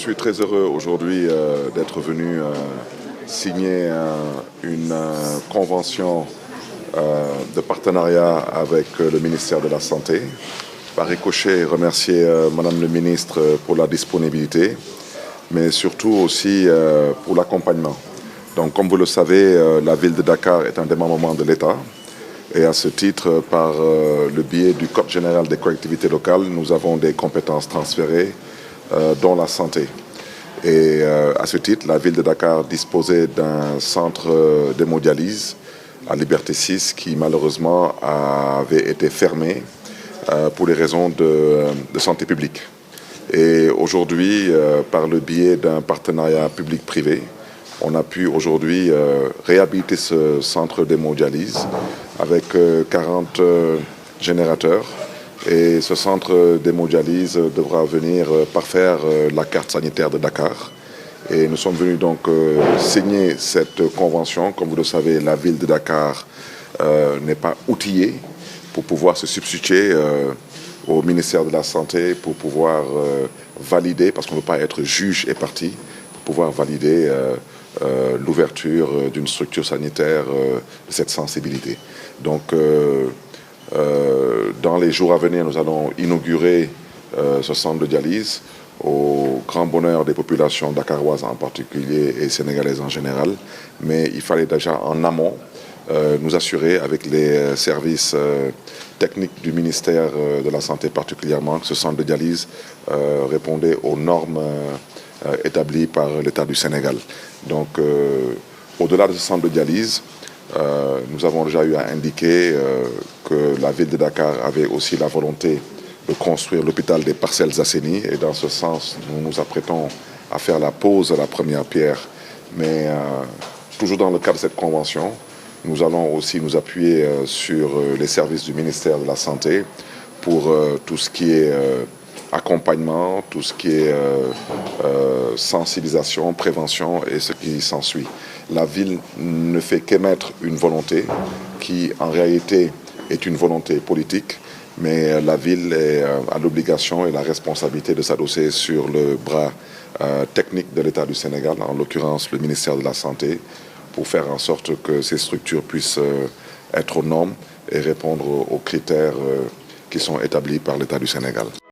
suis très heureux aujourd'hui d'être venu signer une convention de partenariat avec le ministère de la Santé. Par ricochet, remercier Madame le ministre pour la disponibilité, mais surtout aussi pour l'accompagnement. Donc, comme vous le savez, la ville de Dakar est un démembrement de l'État. Et à ce titre, par le biais du Code général des collectivités locales, nous avons des compétences transférées, dont la santé. Et à ce titre, la ville de Dakar disposait d'un centre d'hémodialyse à Liberté 6 qui malheureusement avait été fermé pour les raisons de santé publique. Et aujourd'hui, par le biais d'un partenariat public-privé, on a pu aujourd'hui réhabiliter ce centre d'hémodialyse avec 40 générateurs. Et ce centre d'hémodialyse devra venir parfaire la carte sanitaire de Dakar. Et nous sommes venus donc signer cette convention. Comme vous le savez, la ville de Dakar n'est pas outillée pour pouvoir se substituer au ministère de la Santé pour pouvoir valider, parce qu'on ne peut pas être juge et partie, pour pouvoir valider l'ouverture d'une structure sanitaire de cette sensibilité. Donc, dans les jours à venir, nous allons inaugurer ce centre de dialyse au grand bonheur des populations dakaroises en particulier et sénégalaises en général. Mais il fallait déjà en amont nous assurer avec les services techniques du ministère de la Santé particulièrement que ce centre de dialyse répondait aux normes établies par l'État du Sénégal. Donc, au-delà de ce centre de dialyse, nous avons déjà eu à indiquer que la ville de Dakar avait aussi la volonté de construire l'hôpital des Parcelles Assainies. Et dans ce sens, nous nous apprêtons à faire la pose à la première pierre. Mais toujours dans le cadre de cette convention, nous allons aussi nous appuyer sur les services du ministère de la Santé pour tout ce qui est accompagnement, tout ce qui est sensibilisation, prévention et ce qui s'ensuit. La ville ne fait qu'émettre une volonté qui, en réalité, est une volonté politique, mais la ville a l'obligation et la responsabilité de s'adosser sur le bras technique de l'État du Sénégal, en l'occurrence le ministère de la Santé, pour faire en sorte que ces structures puissent être aux normes et répondre aux critères qui sont établis par l'État du Sénégal.